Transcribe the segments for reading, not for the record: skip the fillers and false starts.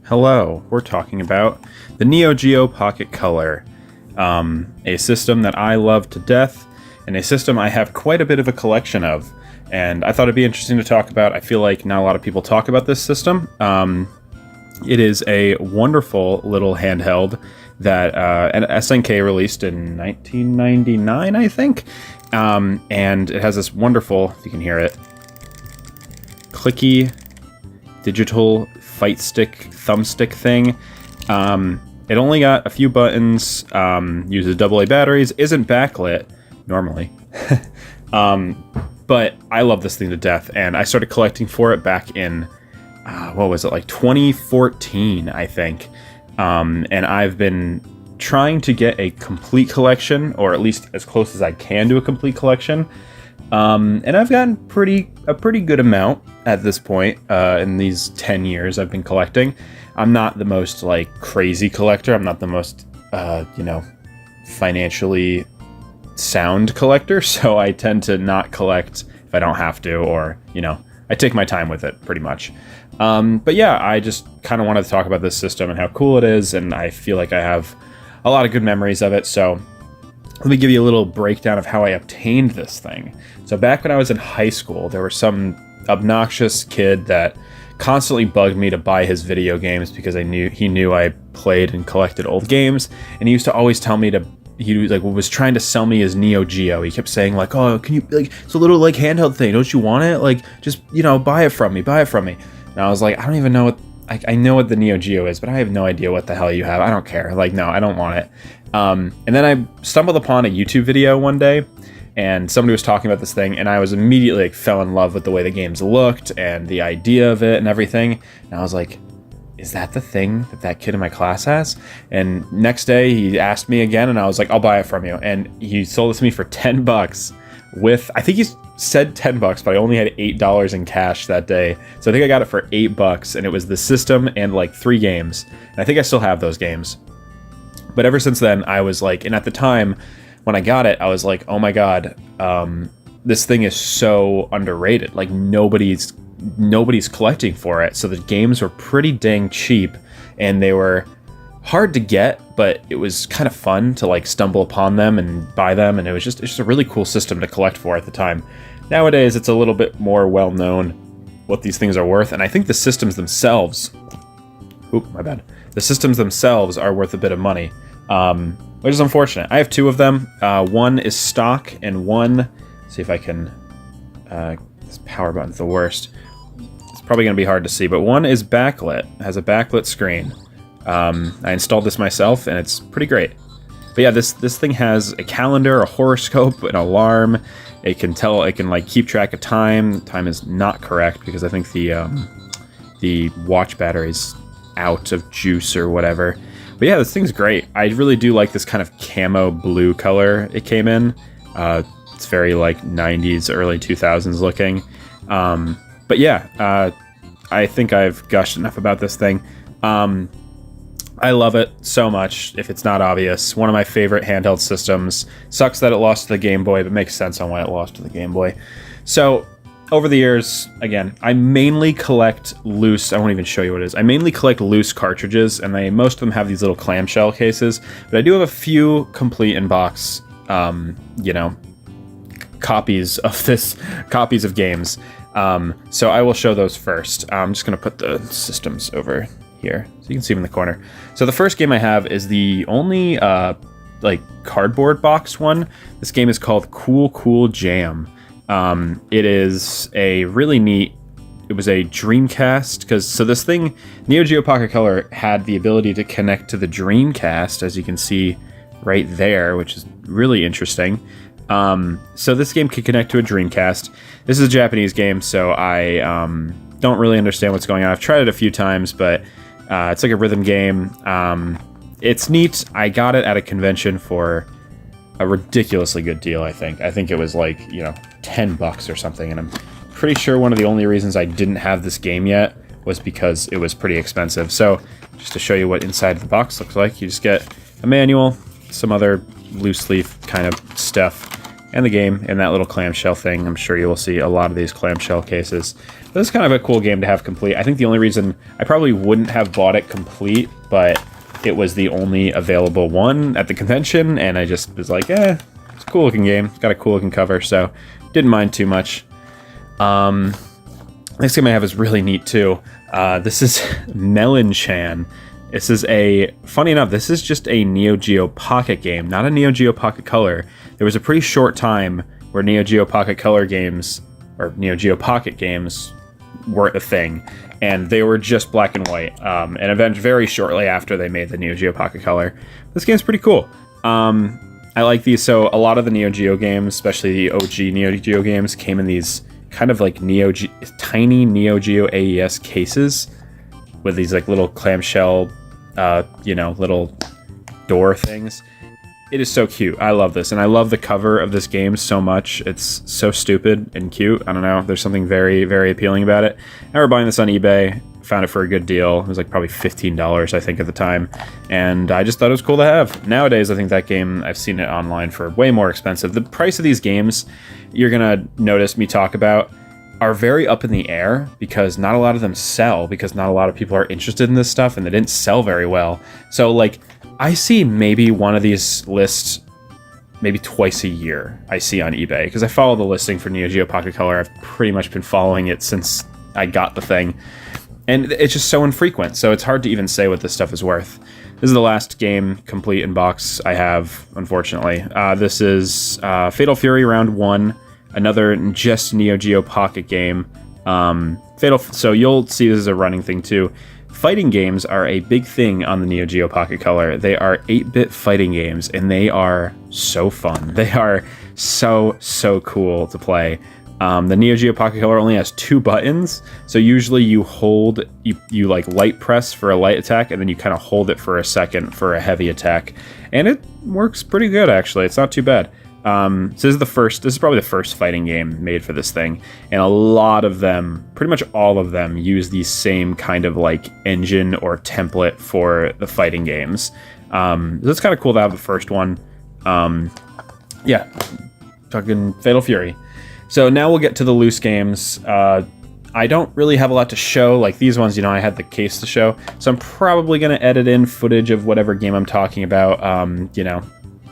Hello, we're talking about the Neo Geo Pocket Color, a system that I love to death, and a system I have quite a bit of a collection of, and I thought it'd be interesting to talk about. I feel like not a lot of people talk about this system. It is a wonderful little handheld that SNK released in 1999, I think, and it has this wonderful, if you can hear it, clicky digital fight stick, thumbstick thing. It only got a few buttons, uses AA batteries, isn't backlit, normally. But I love this thing to death, and I started collecting for it back in, what was it, like 2014, I think. And I've been trying to get a complete collection, or at least as close as I can to a complete collection. And I've gotten a pretty good amount at this point, in these 10 years I've been collecting. I'm not the most, like, crazy collector. I'm not the most, financially sound collector, so I tend to not collect if I don't have to, or, I take my time with it, pretty much. But yeah, I just kind of wanted to talk about this system and how cool it is, and I feel like I have a lot of good memories of it, so let me give you a little breakdown of how I obtained this thing. So back when I was in high school, there was some obnoxious kid that constantly bugged me to buy his video games because he knew I played and collected old games, and he used to always tell me he was trying to sell me his Neo Geo. He kept saying, like, oh, can you, like, it's a little, like, handheld thing, don't you want it? Like, just, buy it from me. And I was like, I don't even know what, I know what the Neo Geo is, but I have no idea what the hell you have. I don't care. Like, no, I don't want it. And then I stumbled upon a YouTube video one day, and somebody was talking about this thing, and I was immediately, like, fell in love with the way the games looked and the idea of it and everything. And I was like, is that the thing that kid in my class has? And next day he asked me again, and I was like, I'll buy it from you. And he sold it to me for $10 with, I think he said $10, but I only had $8 in cash that day. So I think I got it for $8, and it was the system and like 3 games. And I think I still have those games. But ever since then, I was like, and at the time when I got it, I was like, oh my God, this thing is so underrated. Like, nobody's collecting for it. So the games were pretty dang cheap, and they were hard to get, but it was kind of fun to, like, stumble upon them and buy them, and it's just a really cool system to collect for at the time. Nowadays, it's a little bit more well known what these things are worth, and I think the systems themselves, the systems themselves are worth a bit of money, which is unfortunate. I have 2 of them. One is stock, and one, see if I can, this power button's the worst. It's probably going to be hard to see, but one is backlit, has a backlit screen. I installed this myself, and it's pretty great. But yeah, this thing has a calendar, a horoscope, an alarm. It can like keep track of time. Time is not correct because I think the watch battery's out of juice or whatever. But yeah, this thing's great. I really do like this kind of camo blue color it came in. It's very, like, 90s, early 2000s looking. But yeah, I think I've gushed enough about this thing. I love it so much, if it's not obvious. One of my favorite handheld systems. Sucks that it lost to the Game Boy, but makes sense on why it lost to the Game Boy. So, over the years, again, I mainly collect loose, I won't even show you what it is. I mainly collect loose cartridges, and most of them have these little clamshell cases, but I do have a few complete in-box, copies of games. So I will show those first. I'm just going to put the systems over here so you can see them in the corner. So the first game I have is the only cardboard box one. This game is called Cool Jam. It is a really neat, it was a Dreamcast, so this thing, Neo Geo Pocket Color, had the ability to connect to the Dreamcast, as you can see right there, which is really interesting. So this game could connect to a Dreamcast. This is a Japanese game, so I don't really understand what's going on. I've tried it a few times, but it's like a rhythm game. It's neat. I got it at a convention for a ridiculously good deal, I think. I think it was like, $10 or something, and I'm pretty sure one of the only reasons I didn't have this game yet was because it was pretty expensive. So, just to show you what inside the box looks like, you just get a manual, some other loose leaf kind of stuff, and the game in that little clamshell thing. I'm sure you will see a lot of these clamshell cases. But it's kind of a cool game to have complete. I think the only reason I probably wouldn't have bought it complete, but it was the only available one at the convention, and I just was like, it's a cool looking game. It's got a cool looking cover, so didn't mind too much. Next game I have is really neat too. This is Millennium. This is funny enough, this is just a Neo Geo Pocket game, not a Neo Geo Pocket Color. There was a pretty short time where Neo Geo Pocket Color games, or Neo Geo Pocket games, weren't a thing, and they were just black and white. An event very shortly after they made the Neo Geo Pocket Color. This game's pretty cool. I like these. So a lot of the Neo Geo games, especially the OG Neo Geo games, came in these kind of like tiny Neo Geo AES cases with these like little clamshell, little door things. It is so cute. I love this, and I love the cover of this game so much. It's so stupid and cute. I don't know. There's something very, very appealing about it. I remember buying this on eBay. Found it for a good deal. It was like probably $15, I think, at the time, and I just thought it was cool to have. Nowadays, I think that game, I've seen it online for way more expensive. The price of these games, you're gonna notice me talk about, are very up in the air because not a lot of them sell, because not a lot of people are interested in this stuff, and they didn't sell very well. So, like, I see maybe one of these lists maybe twice a year I see on eBay, because I follow the listing for Neo Geo Pocket Color. I've pretty much been following it since I got the thing. And it's just so infrequent, so it's hard to even say what this stuff is worth. This is the last game complete in box I have, unfortunately. This is Fatal Fury Round 1, another just Neo Geo Pocket game. So you'll see this is a running thing too. Fighting games are a big thing on the Neo Geo Pocket Color. They are 8-bit fighting games, and they are so fun. They are so cool to play. The Neo Geo Pocket Color only has 2 buttons, so usually you hold, you like light press for a light attack, and then you kind of hold it for a second for a heavy attack, and it works pretty good actually. It's not too bad. So this is probably the first fighting game made for this thing, and a lot of them, pretty much all of them, use the same kind of like engine or template for the fighting games. So it's kind of cool to have the first one. Yeah, fucking Fatal Fury. So now we'll get to the loose games. I don't really have a lot to show. Like these ones, I had the case to show. So I'm probably going to edit in footage of whatever game I'm talking about.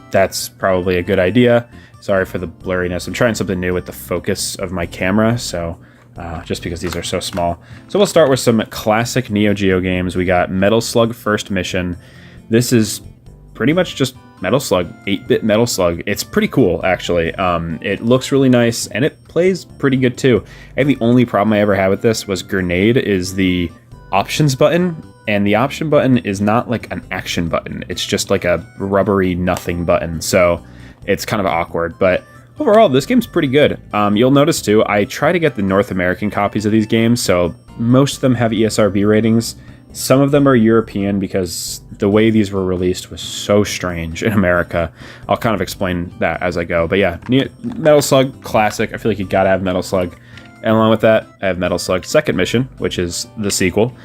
That's probably a good idea. Sorry for the blurriness. I'm trying something new with the focus of my camera, so just because these are so small. So we'll start with some classic Neo Geo games. We got Metal Slug First Mission. This is pretty much just Metal Slug, 8-bit Metal Slug. It's pretty cool, actually. It looks really nice, and it plays pretty good, too. I think the only problem I ever had with this was Grenade is the options button, and the option button is not like an action button. It's just like a rubbery nothing button, so it's kind of awkward. But overall, this game's pretty good. You'll notice, too, I try to get the North American copies of these games, so most of them have ESRB ratings. Some of them are European because the way these were released was so strange in America. I'll kind of explain that as I go. But yeah, Metal Slug, classic. I feel like you gotta have Metal Slug. And along with that, I have Metal Slug Second Mission, which is the sequel.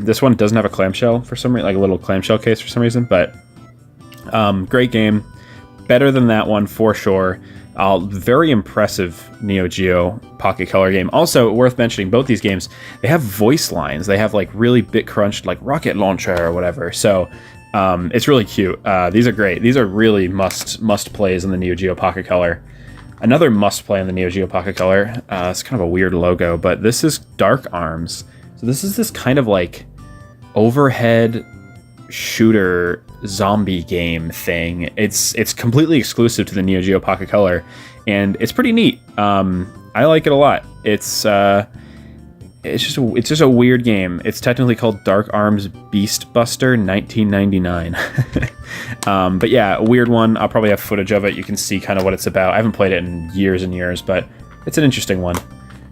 This one doesn't have a clamshell for some reason, like a little clamshell case for some reason, but great game. Better than that one for sure. Very impressive Neo Geo Pocket Color game. Also, worth mentioning, both these games, they have voice lines. They have like really bit crunched, like rocket launcher or whatever. So it's really cute. These are great. These are really must plays in the Neo Geo Pocket Color. Another must play in the Neo Geo Pocket Color. It's kind of a weird logo, but this is Dark Arms. So this is this kind of like overhead shooter zombie game thing. It's completely exclusive to the Neo Geo Pocket Color, and it's pretty neat. I like it a lot. It's just a weird game. It's technically called Dark Arms Beast Buster 1999. But yeah, a weird one. I'll probably have footage of it. You can see kind of what it's about. I haven't played it in years and years, but it's an interesting one.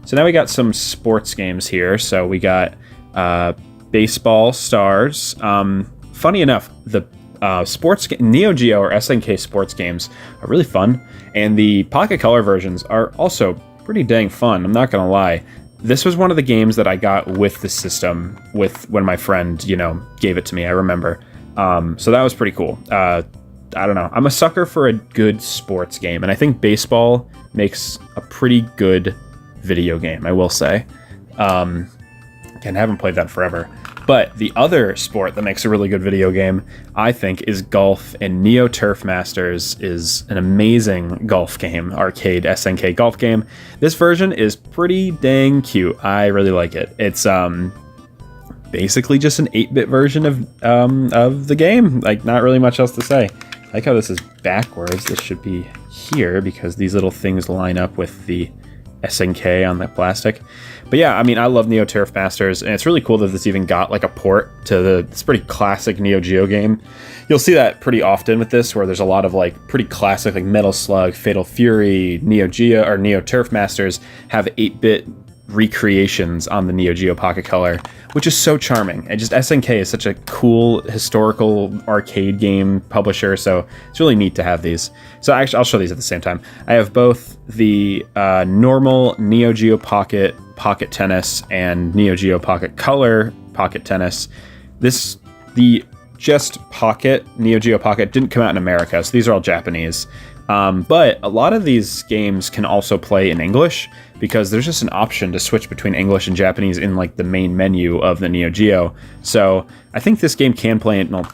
So now we got some sports games here. So we got Baseball Stars. Funny enough, the Neo Geo or SNK sports games are really fun, and the Pocket Color versions are also pretty dang fun. I'm not gonna lie. This was one of the games that I got with the system when my friend, gave it to me. I remember. So that was pretty cool. I don't know. I'm a sucker for a good sports game, and I think baseball makes a pretty good video game, I will say. Again, I haven't played that in forever. But the other sport that makes a really good video game, I think, is golf, and Neo Turf Masters is an amazing golf game, arcade SNK golf game. This version is pretty dang cute. I really like it. It's basically just an 8-bit version of the game. Like, not really much else to say. I like how this is backwards. This should be here because these little things line up with the SNK on the plastic. But yeah, I mean, I love Neo Turf Masters, and it's really cool that this even got like a port to this pretty classic Neo Geo game. You'll see that pretty often with this, where there's a lot of like pretty classic, like Metal Slug, Fatal Fury, Neo Geo, or Neo Turf Masters have 8-bit recreations on the Neo Geo Pocket Color, which is so charming. And just SNK is such a cool historical arcade game publisher, so it's really neat to have these. So actually, I'll show these at the same time. I have both the normal Neo Geo Pocket Tennis and Neo Geo Pocket Color Pocket Tennis. The just Pocket, Neo Geo Pocket, didn't come out in America, so these are all Japanese. But a lot of these games can also play in English, because there's just an option to switch between English and Japanese in like the main menu of the Neo Geo. So I think this game can play in, no,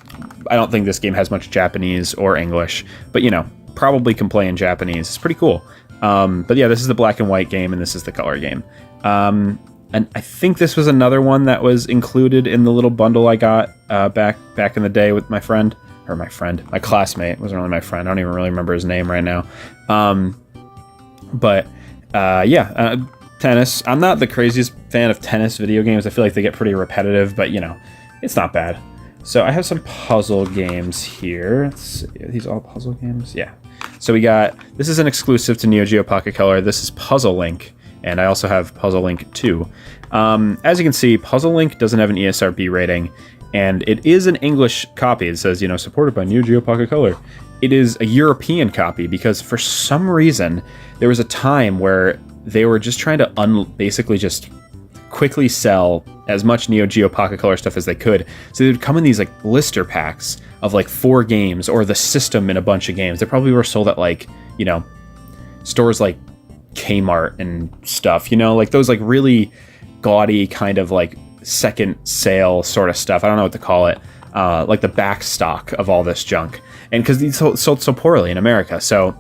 I don't think this game has much Japanese or English, but you know, probably can play in Japanese. It's pretty cool. But yeah, this is the black and white game, and this is the color game. And I think this was another one that was included in the little bundle I got back in the day with my friend. Or my classmate. It wasn't really my friend. I don't even really remember his name right now. Tennis. I'm not the craziest fan of tennis video games. I feel like they get pretty repetitive, but you know, it's not bad. So I have some puzzle games here. Let's see. Are these all puzzle games? Yeah. So we got, this is an exclusive to Neo Geo Pocket Color. This is Puzzle Link, and I also have Puzzle Link 2. As you can see, Puzzle Link doesn't have an ESRB rating, and it is an English copy. It says, you know, supported by Neo Geo Pocket Color. It is a European copy because for some reason there was a time where they were just trying to basically just quickly sell as much Neo Geo Pocket Color stuff as they could. So they would come in these like blister packs of like 4 games, or the system in a bunch of games. They probably were sold at like, you know, stores like Kmart and stuff, you know, like those like really gaudy kind of like second sale sort of stuff. I don't know what to call it. Like the back stock of all this junk. And because these sold so poorly in America. So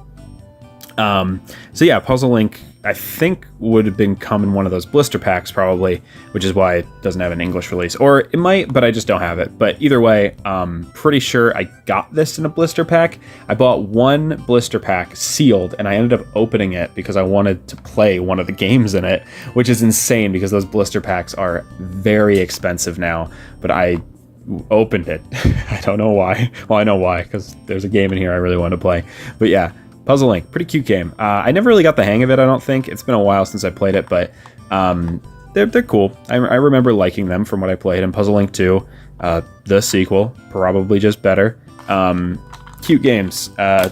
yeah, Puzzle Link, I think, would have been come in one of those blister packs probably, which is why it doesn't have an English release. Or it might, but I just don't have it. But either way, pretty sure I got this in a blister pack. I bought one blister pack sealed, and I ended up opening it because I wanted to play one of the games in it, which is insane because those blister packs are very expensive now. But I opened it. I don't know why. Well, I know why, because there's a game in here I really want to play. But yeah, Puzzle Link, pretty cute game. I never really got the hang of it, I don't think. It's been a while since I played it, but they're cool. I remember liking them from what I played. And Puzzle Link 2, the sequel, probably just better. Cute games. I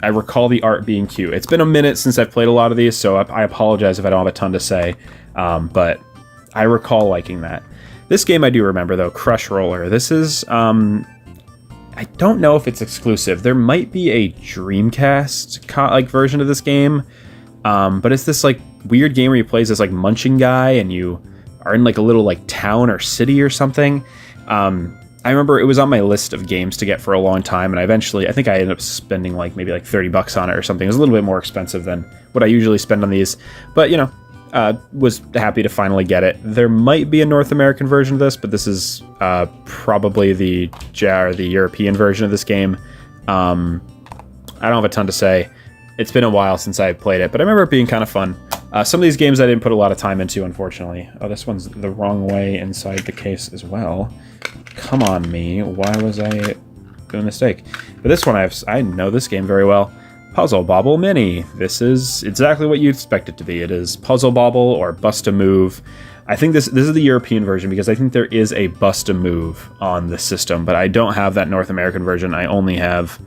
recall the art being cute. It's been a minute since I've played a lot of these, so I apologize if I don't have a ton to say, but I recall liking that. This game I do remember, though, Crush Roller. This is, I don't know if it's exclusive. There might be a Dreamcast version of this game, but it's this like weird game where you play as this like munching guy, and you are in like a little like town or city or something. I remember it was on my list of games to get for a long time, and I think I ended up spending like maybe like $30 on it or something. It was a little bit more expensive than what I usually spend on these, but you know, was happy to finally get it. There might be a North American version of this, but this is probably the European version of this game. I don't have a ton to say. It's been a while since I played it, but I remember it being kind of fun. Some of these games I didn't put a lot of time into, unfortunately. Oh, this one's the wrong way inside the case as well. Come on, me. Why was I doing a mistake? But this one, I know this game very well. Puzzle Bobble Mini. This is exactly what you'd expect it to be. It is Puzzle Bobble or Bust a Move. I think this is the European version because I think there is a Bust a Move on the system, but I don't have that North American version. I only have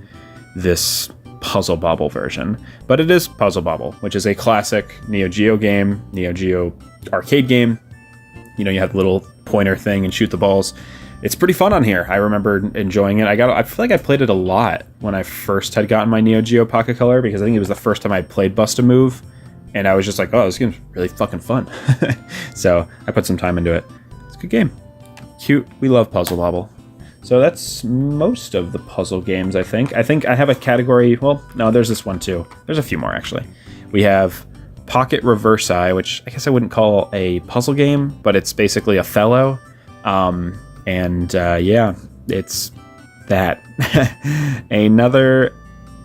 this Puzzle Bobble version. But it is Puzzle Bobble, which is a classic Neo Geo game, Neo Geo arcade game. You know, you have the little pointer thing and shoot the balls. it's pretty fun on here. I remember enjoying it. I feel like I played it a lot when I first had gotten my Neo Geo Pocket Color, because I think it was the first time I played Bust a Move, and I was just like, oh, this game's really fucking fun. So I put some time into it. It's a good game. Cute. We love Puzzle Bobble. So that's most of the puzzle games, I think. I think I have a category... Well, no, there's this one too. There's a few more, actually. We have Pocket Reversi, which I guess I wouldn't call a puzzle game, but it's basically Othello. Yeah, it's that. Another,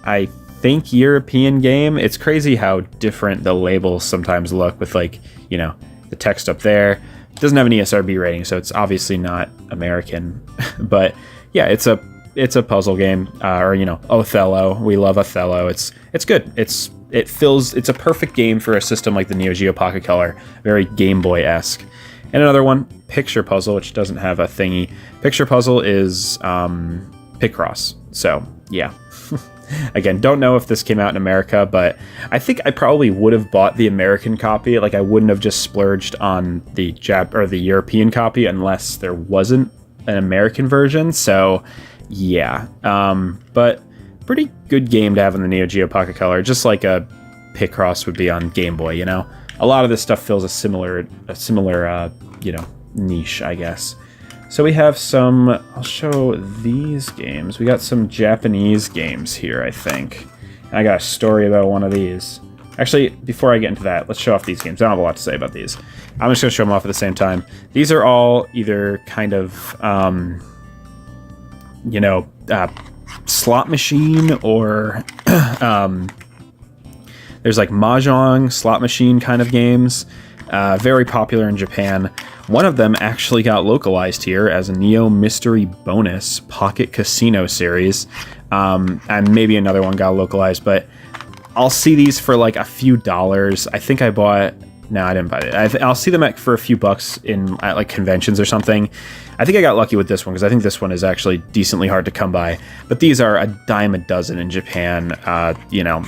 I think, European game. It's crazy how different the labels sometimes look with, like, you know, the text up there. It doesn't have an ESRB rating, so it's obviously not American. But yeah, it's a puzzle game, or, you know, Othello. We love Othello. It's good. It's a perfect game for a system like the Neo Geo Pocket Color, very Game Boy-esque. And another one, Picture Puzzle, which doesn't have a thingy. Picture Puzzle is Picross. So yeah. Again, don't know if this came out in America, but I think I probably would have bought the American copy. Like, I wouldn't have just splurged on the the European copy unless there wasn't an American version. So yeah, but pretty good game to have in the Neo Geo Pocket Color, just like a Picross would be on Game Boy. You know, a lot of this stuff fills a similar you know, niche, I guess. So we have some, I'll show these games. We got some Japanese games here, I think. I got a story about one of these. Actually, before I get into that, let's show off these games. I don't have a lot to say about these. I'm just going to show them off at the same time. These are all either kind of, you know, slot machine, or there's like Mahjong, slot machine kind of games. Very popular in Japan. One of them actually got localized here as a Neo Mystery Bonus Pocket Casino series. And maybe another one got localized, but I'll see these for like a few dollars. I think I bought... No, I didn't buy it. I'll see them for a few bucks at like conventions or something. I think I got lucky with this one, because I think this one is actually decently hard to come by. But these are a dime a dozen in Japan. You know,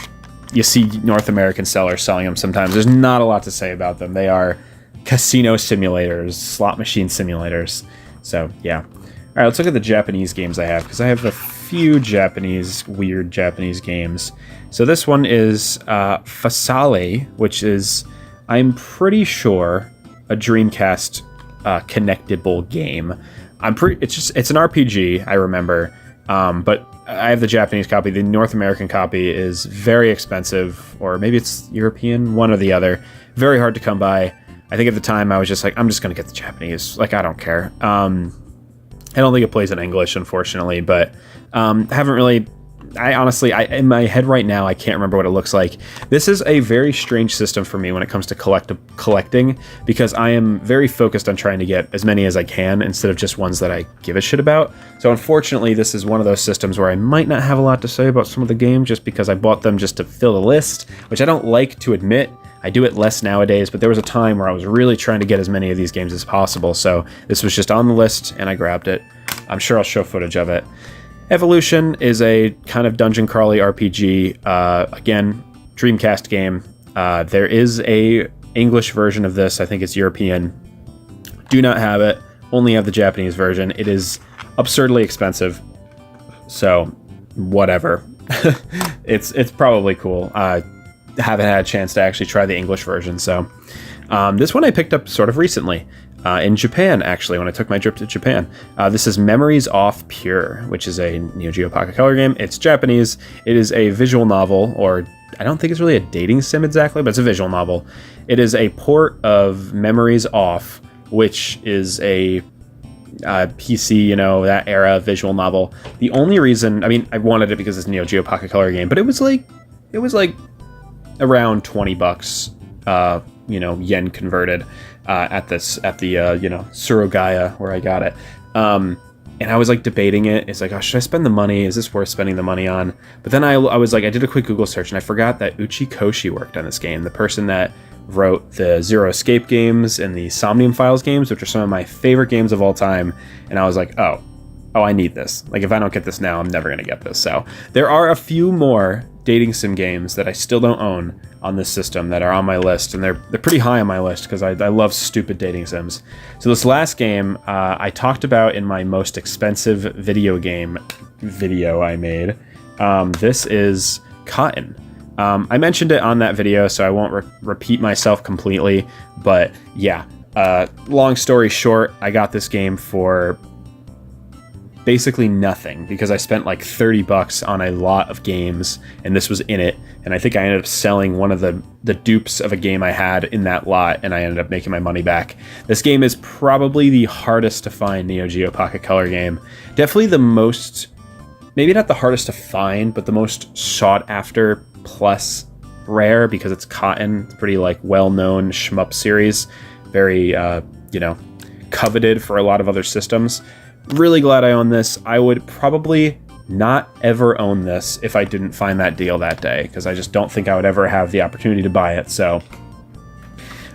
you see North American sellers selling them sometimes. There's not a lot to say about them. They are casino simulators, slot machine simulators. So, yeah. All right, let's look at the Japanese games I have, because I have a few weird Japanese games. So this one is Fasale, which is, I'm pretty sure, a Dreamcast connectable game. It's an RPG, I remember, but I have the Japanese copy. The North American copy is very expensive, or maybe it's European, one or the other. Very hard to come by. I think at the time I was just like, I'm just going to get the Japanese. Like, I don't care. I don't think it plays in English, unfortunately, but I haven't really... I honestly, in my head right now, I can't remember what it looks like. This is a very strange system for me when it comes to collecting, because I am very focused on trying to get as many as I can instead of just ones that I give a shit about. So unfortunately, this is one of those systems where I might not have a lot to say about some of the games just because I bought them just to fill the list, which I don't like to admit. I do it less nowadays, but there was a time where I was really trying to get as many of these games as possible, so this was just on the list, and I grabbed it. I'm sure I'll show footage of it. Evolution is a kind of dungeon crawly RPG. Again, Dreamcast game. There is a English version of this. I think it's European. Do not have it. Only have the Japanese version. It is absurdly expensive. So, whatever. It's probably cool. Haven't had a chance to actually try the English version. So, this one I picked up sort of recently. In Japan, actually, when I took my trip to Japan. This is Memories Off Pure, which is a Neo Geo Pocket Color game. It's Japanese. It is a visual novel, or I don't think it's really a dating sim exactly, but it's a visual novel. It is a port of Memories Off, which is a PC, you know, that era visual novel. The only reason, I mean, I wanted it because it's a Neo Geo Pocket Color game, but it was like around $20, you know, yen converted. At the you know, Surugaya where I got it, and I was like debating it. It's like, oh, should I spend the money? Is this worth spending the money on? But then I was like, I did a quick Google search and I forgot that Uchi Koshi worked on this game, the person that wrote the Zero Escape games and the Somnium Files games, which are some of my favorite games of all time. And I was like, oh, oh, I need this. Like, if I don't get this now, I'm never going to get this. So there are a few more dating sim games that I still don't own on this system that are on my list, and they're pretty high on my list because I love stupid dating sims. So this last game I talked about in my most expensive video game video I made. This is Cotton. I mentioned it on that video, so I won't repeat myself completely, but yeah, long story short, I got this game for basically nothing because I spent like 30 bucks on a lot of games, and this was in it, and I think I ended up selling one of the dupes of a game I had in that lot, and I ended up making my money back. This game is probably the hardest to find Neo Geo Pocket Color game. Definitely the most, maybe not the hardest to find, but the most sought after plus rare because it's Cotton. It's pretty like well-known shmup series, very coveted for a lot of other systems. Really glad I own this. I would probably not ever own this if I didn't find that deal that day, because I just don't think I would ever have the opportunity to buy it. So,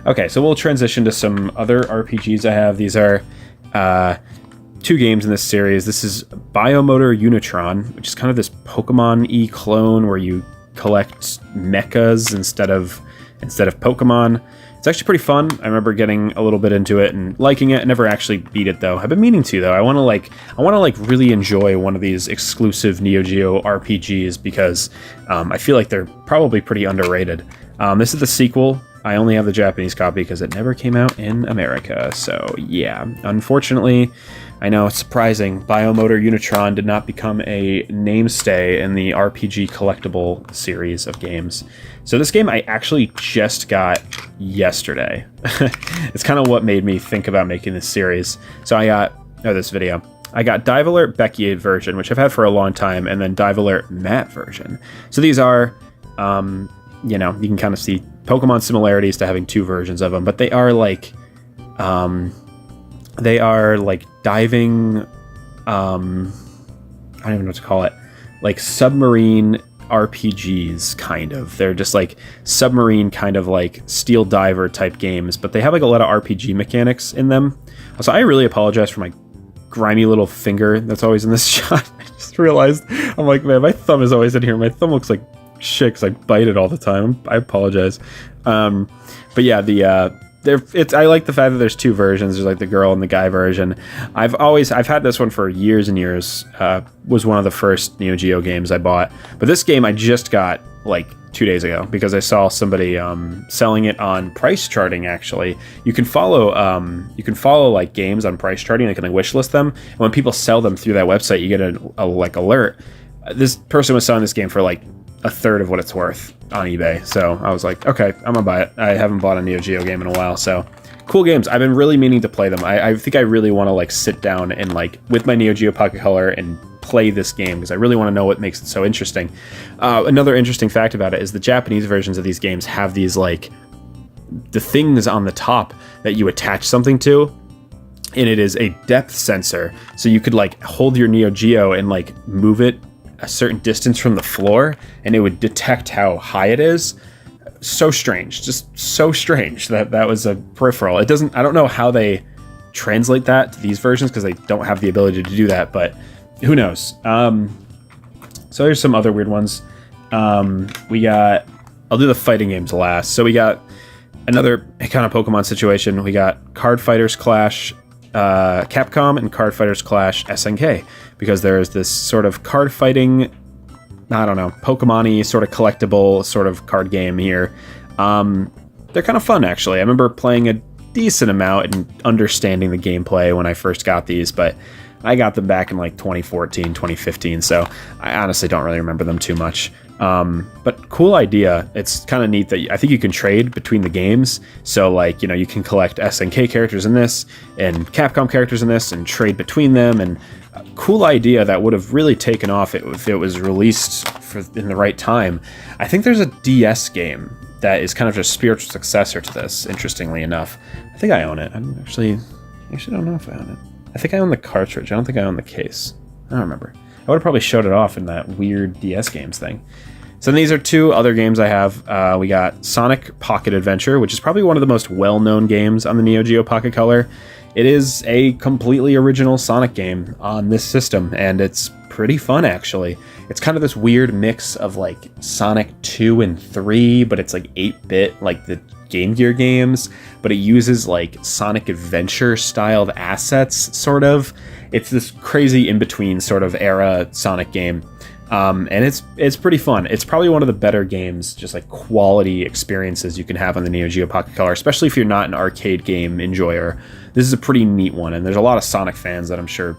okay, so we'll transition to some other RPGs I have. These are two games in this series. This is Biomotor Unitron, which is kind of this Pokemon-y clone where you collect mechas instead of Pokemon. It's actually pretty fun. I remember getting a little bit into it and liking it. I never actually beat it though. I've been meaning to though. I want to really enjoy one of these exclusive Neo Geo RPGs because I feel like they're probably pretty underrated. This is the sequel. I only have the Japanese copy because it never came out in America. So yeah, unfortunately, I know it's surprising, Biomotor Unitron did not become a namestay in the RPG collectible series of games. So this game I actually just got yesterday. It's kind of what made me think about making this series. So I got, this video. I got Dive Alert Becky version, which I've had for a long time, and then Dive Alert Matt version. So these are, you can kind of see Pokemon similarities to having two versions of them, but they are like diving, I don't even know what to call it, like submarine RPGs, kind of. They're just like submarine kind of like Steel Diver type games, but they have like a lot of RPG mechanics in them. Also, I really apologize for my grimy little finger that's always in this shot. I just realized, I'm like, man, my thumb is always in here. My thumb looks like shit because I bite it all the time. I apologize. But yeah, I like the fact that there's two versions. There's like the girl and the guy version. I've had this one for years and years. Was one of the first Neo Geo games I bought. But this game I just got like 2 days ago because I saw somebody selling it on price charting. Actually, you can follow like games on price charting. They can like wish list them. And when people sell them through that website, you get a like alert. This person was selling this game for like a third of what it's worth on eBay. So I was like, okay, I'm gonna buy it. I haven't bought a Neo Geo game in a while, so cool games. I've been really meaning to play them. I think I really want to like sit down and like with my Neo Geo Pocket Color and play this game because I really want to know what makes it so interesting. Another interesting fact about it is the Japanese versions of these games have these like the things on the top that you attach something to, and it is a depth sensor. So you could like hold your Neo Geo and like move it a certain distance from the floor and it would detect how high it is. So strange, just so strange that was a peripheral. I don't know how they translate that to these versions because they don't have the ability to do that, but who knows. So there's some other weird ones. I'll do the fighting games last. So we got another kind of Pokemon situation. We got Card Fighters Clash Capcom and Card Fighters Clash SNK, because there's this sort of card fighting, I don't know, Pokemon-y sort of collectible sort of card game here. They're kind of fun, actually. I remember playing a decent amount and understanding the gameplay when I first got these, but I got them back in like 2014, 2015, so I honestly don't really remember them too much. But cool idea. It's kind of neat that I think you can trade between the games. So like, you can collect SNK characters in this and Capcom characters in this and trade between them. And a cool idea that would have really taken off if it was released in the right time. I think there's a DS game that is kind of a spiritual successor to this, interestingly enough. I think I own it. I actually don't know if I own it. I think I own the cartridge. I don't think I own the case. I don't remember. I would have probably showed it off in that weird DS games thing. So these are two other games I have. We got Sonic Pocket Adventure, which is probably one of the most well-known games on the Neo Geo Pocket Color. It is a completely original Sonic game on this system, and it's pretty fun, actually. It's kind of this weird mix of like Sonic 2 and 3, but it's like 8-bit, like the Game Gear games, but it uses like Sonic Adventure styled assets, sort of. It's this crazy in-between sort of era Sonic game. And it's pretty fun. It's probably one of the better games, just like quality experiences you can have on the Neo Geo Pocket Color, especially if you're not an arcade game enjoyer. This is a pretty neat one, and there's a lot of Sonic fans that I'm sure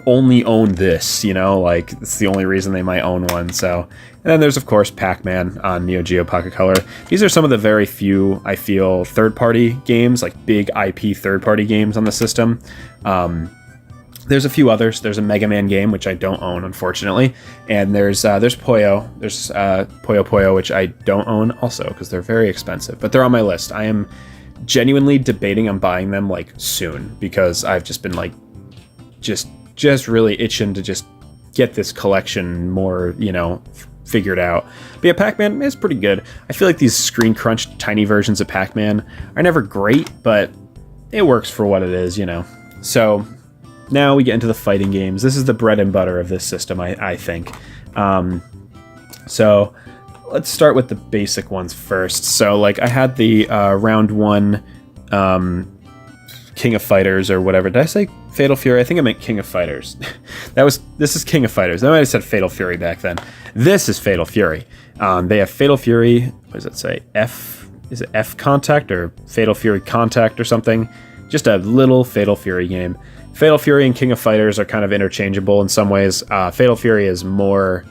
only own this, you know, like it's the only reason they might own one. So, and then there's of course Pac-Man on Neo Geo Pocket Color. These are some of the very few, I feel, third-party games, like big IP third-party games on the system. There's a few others. There's a Mega Man game, which I don't own, unfortunately. And there's Puyo. There's Puyo Puyo, which I don't own also, because they're very expensive. But they're on my list. I am genuinely debating on buying them, like, soon. Because I've just been, like, just really itching to just get this collection more, you know, figured out. But yeah, Pac-Man is pretty good. I feel like these screen-crunched tiny versions of Pac-Man are never great, but it works for what it is, you know. So now we get into the fighting games. This is the bread and butter of this system, I think. So let's start with the basic ones first. So like I had the round one King of Fighters or whatever. Did I say Fatal Fury? I think I meant King of Fighters. This is King of Fighters. I might have said Fatal Fury back then. This is Fatal Fury. They have Fatal Fury, what does it say? Is it F Contact or Fatal Fury Contact or something? Just a little Fatal Fury game. Fatal Fury and King of Fighters are kind of interchangeable in some ways. Fatal Fury is more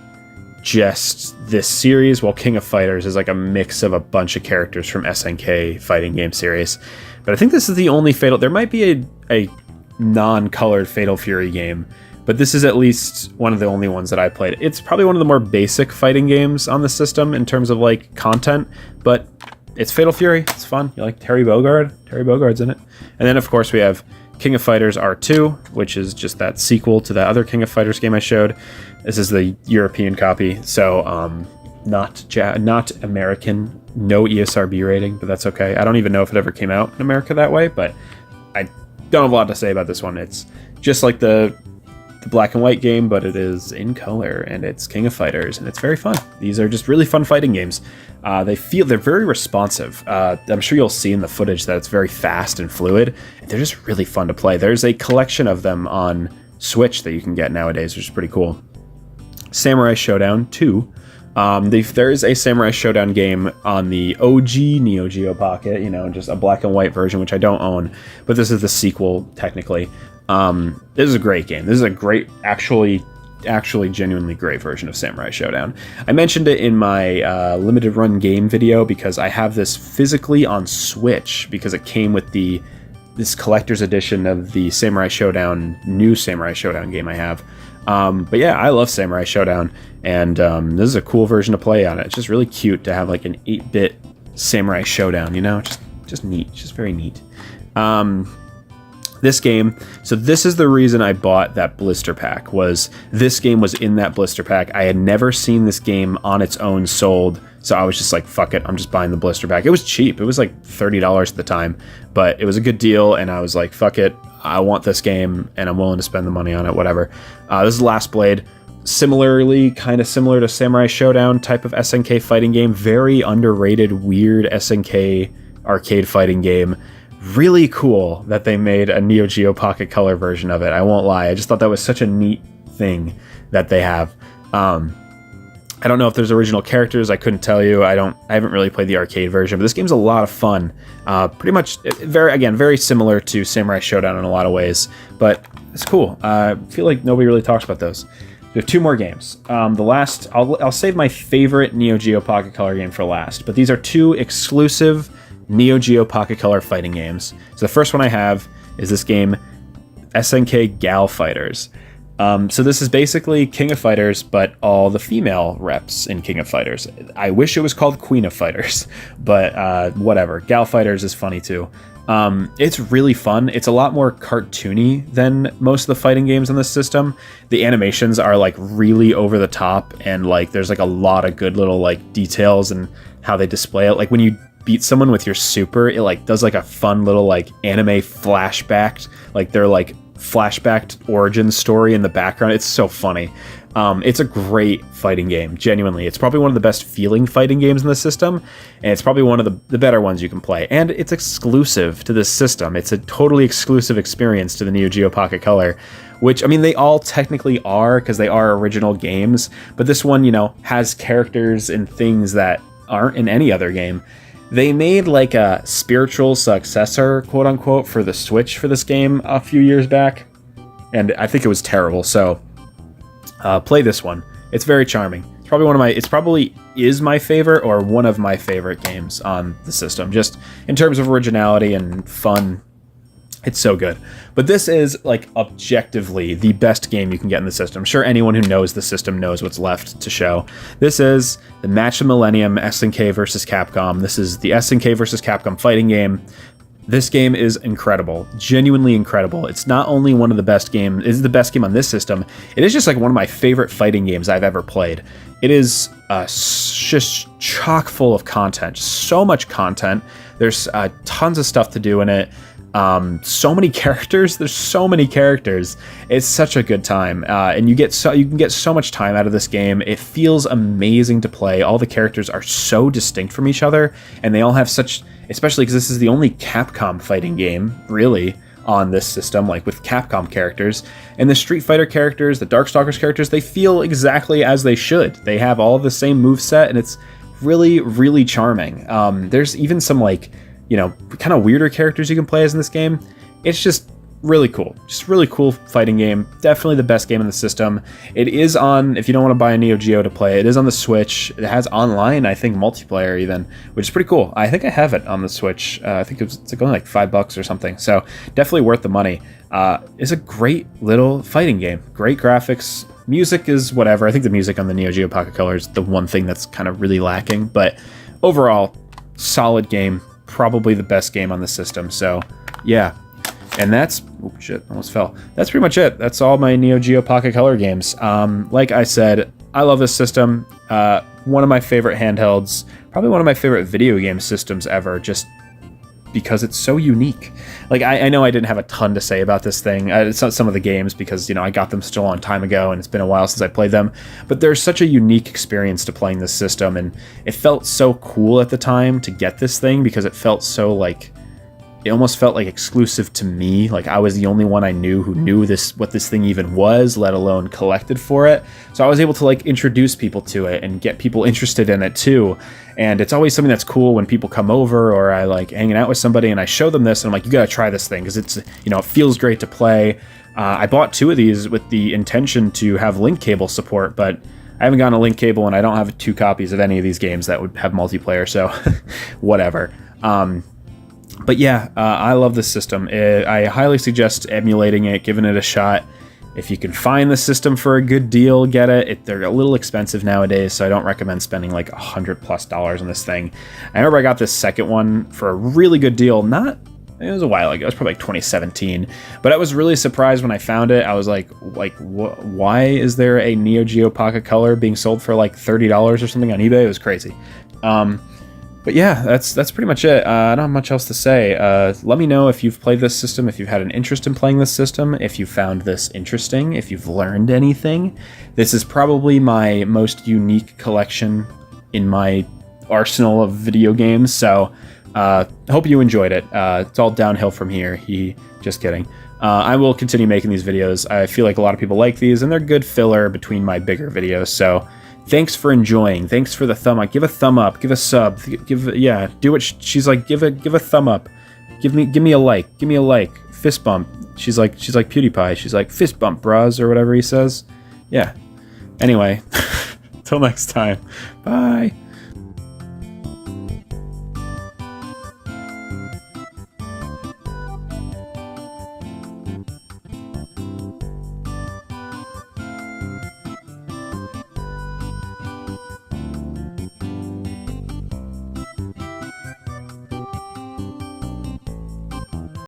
just this series, while King of Fighters is like a mix of a bunch of characters from SNK fighting game series. But I think this is the only Fatal... There might be a non-colored Fatal Fury game, but this is at least one of the only ones that I played. It's probably one of the more basic fighting games on the system in terms of like content, but it's Fatal Fury. It's fun. You like Terry Bogard? Terry Bogard's in it. And then, of course, we have King of Fighters R2, which is just that sequel to that other King of Fighters game I showed. This is the European copy, so not American, no ESRB rating, but that's okay. I don't even know if it ever came out in America that way, but I don't have a lot to say about this one. It's just like the black and white game, but it is in color, and it's King of Fighters, and it's very fun. These are just really fun fighting games. They're very responsive. I'm sure you'll see in the footage that it's very fast and fluid. They're just really fun to play. There's a collection of them on Switch that you can get nowadays, which is pretty cool. Samurai Showdown 2. There is a Samurai Showdown game on the OG Neo Geo Pocket, you know, just a black and white version, which I don't own, but this is the sequel, technically. This is a great game. This is a great, actually genuinely great version of Samurai Showdown. I mentioned it in my limited run game video because I have this physically on Switch because it came with this collector's edition of the Samurai Showdown, new Samurai Showdown game I have. But yeah, I love Samurai Showdown, and this is a cool version to play on it. It's just really cute to have like an 8-bit Samurai Showdown, you know, just neat, just very neat. This game, so this is the reason I bought that blister pack, was this game was in that blister pack. I had never seen this game on its own sold, so I was just like, fuck it, I'm just buying the blister pack. It was cheap. It was like $30 at the time, but it was a good deal, and I was like, fuck it, I want this game, and I'm willing to spend the money on it, whatever. This is Last Blade. Similarly, kind of similar to Samurai Showdown type of SNK fighting game. Very underrated, weird SNK arcade fighting game. Really cool that they made a Neo Geo Pocket Color version of it. I won't lie. I just thought that was such a neat thing that they have. I don't know if there's original characters. I couldn't tell you. I haven't really played the arcade version, but this game's a lot of fun. Pretty much, very similar to Samurai Showdown in a lot of ways, but it's cool. I feel like nobody really talks about those. We have two more games. I'll save my favorite Neo Geo Pocket Color game for last, but these are two exclusive Neo Geo Pocket Color fighting games. So the first one I have is this game, SNK Gals Fighters. So this is basically King of Fighters, but all the female reps in King of Fighters. I wish it was called Queen of Fighters, but whatever. Gal Fighters is funny too. It's really fun. It's a lot more cartoony than most of the fighting games on this system. The animations are like really over the top, and like there's like a lot of good little like details and how they display it. Like when you beat someone with your super, it like does like a fun little like anime flashback, like their like flashbacked origin story in the background. It's so funny. It's a great fighting game, genuinely. It's probably one of the best feeling fighting games in the system, and it's probably one of the better ones you can play. And it's exclusive to this system. It's a totally exclusive experience to the Neo Geo Pocket Color, which, I mean, they all technically are, because they are original games, but this one, you know, has characters and things that aren't in any other game. They made like a spiritual successor, quote unquote, for the Switch for this game a few years back, and I think it was terrible, so play this one. It's very charming. It's probably is my favorite or one of my favorite games on the system. Just in terms of originality and fun, it's so good. But this is like objectively the best game you can get in the system. I'm sure anyone who knows the system knows what's left to show. This is the Match of Millennium SNK versus Capcom. This is the SNK versus Capcom fighting game. This game is incredible, genuinely incredible. It's not only one of the best games, it's the best game on this system, it is just like one of my favorite fighting games I've ever played. It is just chock full of content, so much content. There's tons of stuff to do in it. So many characters. There's so many characters. It's such a good time, and you can get so much time out of this game. It feels amazing to play. All the characters are so distinct from each other, and they all have such, especially because this is the only Capcom fighting game really on this system, like with Capcom characters. And the Street Fighter characters, the Darkstalkers characters, they feel exactly as they should. They have all the same moveset, and it's really, really charming. There's even some like, you know, kind of weirder characters you can play as in this game. It's just really cool. Just really cool fighting game. Definitely the best game in the system. It is on, if you don't want to buy a Neo Geo to play, it is on the Switch. It has online, I think, multiplayer even, which is pretty cool. I think I have it on the Switch. I think it's like only like $5 or something. So definitely worth the money. It's a great little fighting game. Great graphics. Music is whatever. I think the music on the Neo Geo Pocket Color is the one thing that's kind of really lacking. But overall, solid game. Probably the best game on the system. So yeah. And that's, oh shit, almost fell. That's pretty much it. That's all my Neo Geo Pocket Color games. Like I said, I love this system. One of my favorite handhelds, probably one of my favorite video game systems ever, just because it's so unique. Like, I know I didn't have a ton to say about this thing. It's not some of the games because, you know, I got them still a long time ago and it's been a while since I played them. But there's such a unique experience to playing this system, and it felt so cool at the time to get this thing because it felt so like, it almost felt like exclusive to me. Like I was the only one I knew who knew what this thing even was, let alone collected for it. So I was able to like introduce people to it and get people interested in it too. And it's always something that's cool when people come over or I like hanging out with somebody and I show them this and I'm like, you gotta try this thing because it's, you know, it feels great to play. I bought 2 of these with the intention to have link cable support, but I haven't gotten a link cable and I don't have 2 copies of any of these games that would have multiplayer, so whatever. But yeah, I love this system. I highly suggest emulating it, giving it a shot. If you can find the system for a good deal, get it. They're a little expensive nowadays, so I don't recommend spending like $100+ on this thing. I remember I got this second one for a really good deal. It was a while ago. It was probably like 2017. But I was really surprised when I found it. I was like, why is there a Neo Geo Pocket Color being sold for like $30 or something on eBay? It was crazy. But yeah, that's pretty much it. I don't have much else to say. Let me know if you've played this system, if you've had an interest in playing this system, if you found this interesting, if you've learned anything. This is probably my most unique collection in my arsenal of video games, so I hope you enjoyed it. It's all downhill from here. Just kidding. I will continue making these videos. I feel like a lot of people like these, and they're good filler between my bigger videos, so thanks for enjoying. Thanks for the thumb up. Give a thumb up. Give a sub. Do what she's like. Give a thumb up. Give me a like. Give me a like. Fist bump. She's like PewDiePie. She's like fist bump, bras, or whatever he says. Yeah. Anyway, till next time. Bye.